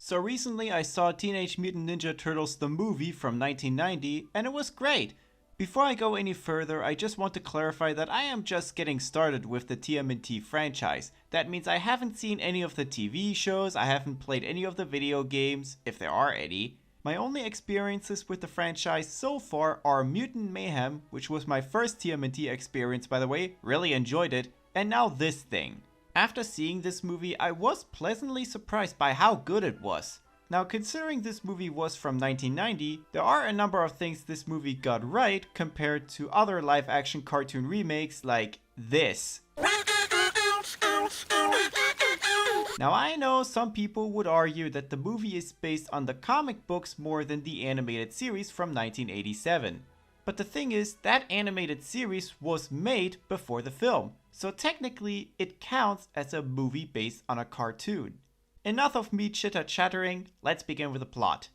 So recently I saw Teenage Mutant Ninja Turtles the movie from 1990 and it was great. Before I go any further, I just want to clarify that I am just getting started with the TMNT franchise. That means I haven't seen any of the TV shows, I haven't played any of the video games, if there are any. My only experiences with the franchise so far are Mutant Mayhem, which was my first TMNT experience by the way, really enjoyed it, and now this thing. After seeing this movie, I was pleasantly surprised by how good it was. Now considering this movie was from 1990, there are a number of things this movie got right compared to other live action cartoon remakes like this. Now I know some people would argue that the movie is based on the comic books more than the animated series from 1987. But the thing is, that animated series was made before the film, so technically it counts as a movie based on a cartoon. Enough of me chitter-chattering, let's begin with the plot.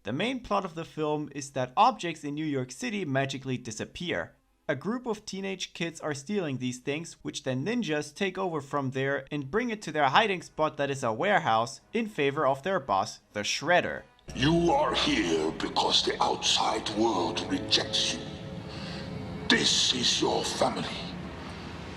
The main plot of the film is that objects in New York City magically disappear. A group of teenage kids are stealing these things, which then ninjas take over from there and bring it to their hiding spot that is a warehouse in favor of their boss, the Shredder. You are here because the outside world rejects you. This is your family.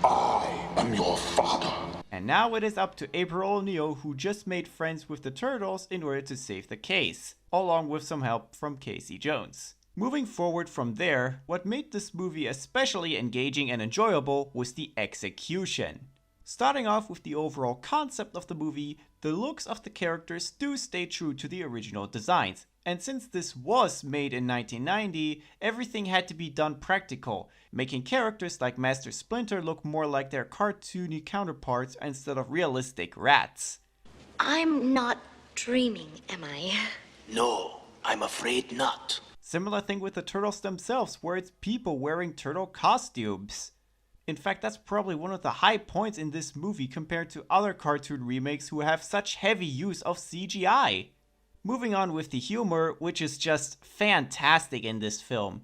I am your father. And now it is up to April O'Neil, who just made friends with the Turtles in order to save the case, along with some help from Casey Jones. Moving forward from there, what made this movie especially engaging and enjoyable was the execution. Starting off with the overall concept of the movie, the looks of the characters do stay true to the original designs. And since this was made in 1990, everything had to be done practical, making characters like Master Splinter look more like their cartoony counterparts instead of realistic rats. I'm not dreaming, am I? No, I'm afraid not. Similar thing with the Turtles themselves, where it's people wearing turtle costumes. In fact, that's probably one of the high points in this movie compared to other cartoon remakes who have such heavy use of CGI. Moving on with the humor, which is just fantastic in this film.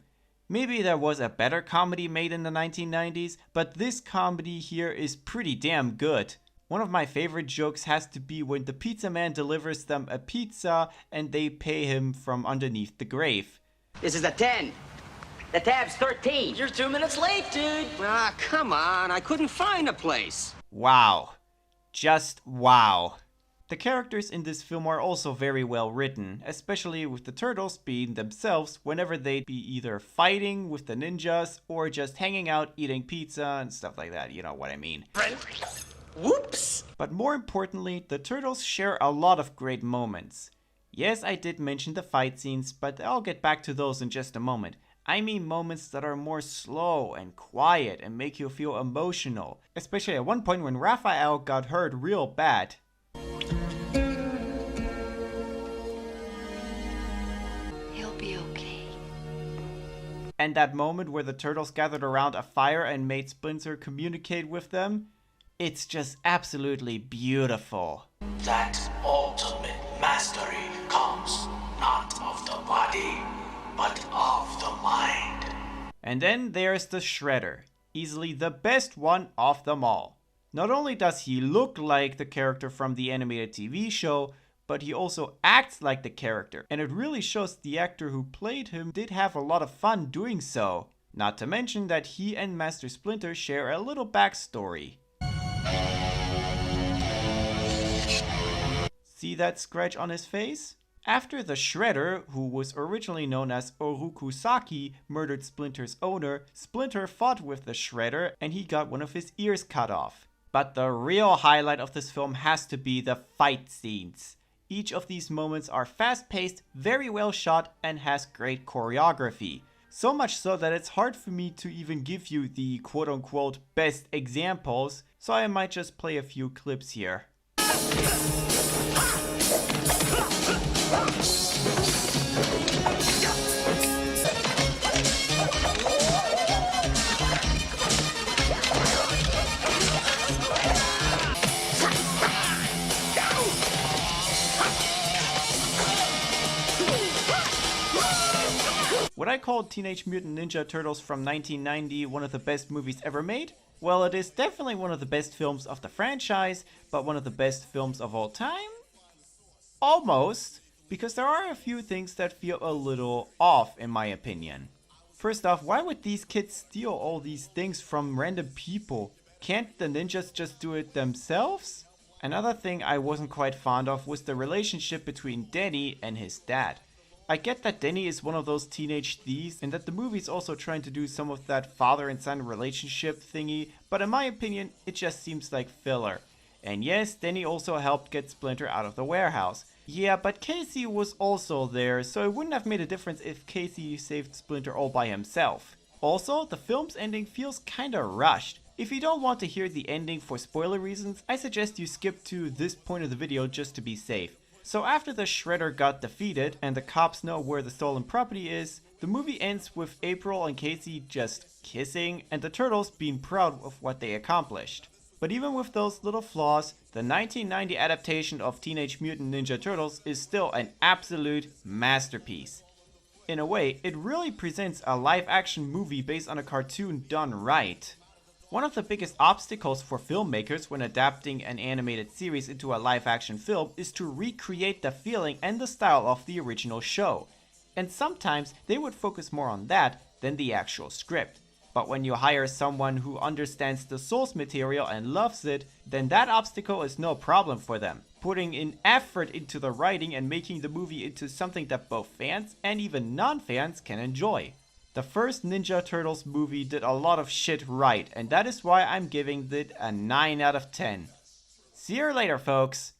Maybe there was a better comedy made in the 1990s, but this comedy here is pretty damn good. One of my favorite jokes has to be when the pizza man delivers them a pizza and they pay him from underneath the grave. This is a 10. The tab's 13. You're 2 minutes late, dude. Ah, come on. I couldn't find a place. Wow. Just wow. The characters in this film are also very well written, especially with the Turtles being themselves whenever they'd be either fighting with the ninjas or just hanging out eating pizza and stuff like that, you know what I mean. Whoops. But more importantly, the Turtles share a lot of great moments. Yes, I did mention the fight scenes, but I'll get back to those in just a moment. I mean moments that are more slow and quiet and make you feel emotional. Especially at one point when Raphael got hurt real bad. He'll be okay. And that moment where the Turtles gathered around a fire and made Splinter communicate with them. It's just absolutely beautiful. That ultimate mastery comes not of the body, but of the mind. And then there's the Shredder, easily the best one of them all. Not only does he look like the character from the animated TV show, but he also acts like the character, and it really shows the actor who played him did have a lot of fun doing so. Not to mention that he and Master Splinter share a little backstory. See that scratch on his face? After the Shredder, who was originally known as Orokusaki, murdered Splinter's owner, Splinter fought with the Shredder and he got one of his ears cut off. But the real highlight of this film has to be the fight scenes. Each of these moments are fast-paced, very well shot, and has great choreography. So much so that it's hard for me to even give you the quote-unquote best examples, so I might just play a few clips here. Would I call Teenage Mutant Ninja Turtles from 1990 one of the best movies ever made? Well, it is definitely one of the best films of the franchise, but one of the best films of all time? almost, because there are a few things that feel a little off in my opinion. First off, why would these kids steal all these things from random people? Can't the ninjas just do it themselves? Another thing I wasn't quite fond of was the relationship between Danny and his dad. I get that Danny is one of those teenage thieves and that the movie's also trying to do some of that father and son relationship thingy, but in my opinion, it just seems like filler. And yes, Danny also helped get Splinter out of the warehouse. Yeah, but Casey was also there, so it wouldn't have made a difference if Casey saved Splinter all by himself. Also, the film's ending feels kinda rushed. If you don't want to hear the ending for spoiler reasons, I suggest you skip to this point of the video just to be safe. So after the Shredder got defeated and the cops know where the stolen property is, the movie ends with April and Casey just kissing and the Turtles being proud of what they accomplished. But even with those little flaws, the 1990 adaptation of Teenage Mutant Ninja Turtles is still an absolute masterpiece. In a way, it really presents a live-action movie based on a cartoon done right. One of the biggest obstacles for filmmakers when adapting an animated series into a live-action film is to recreate the feeling and the style of the original show. And sometimes they would focus more on that than the actual script. But when you hire someone who understands the source material and loves it, then that obstacle is no problem for them. Putting in effort into the writing and making the movie into something that both fans and even non-fans can enjoy. The first Ninja Turtles movie did a lot of shit right, and that is why I'm giving it a 9 out of 10. See you later, folks!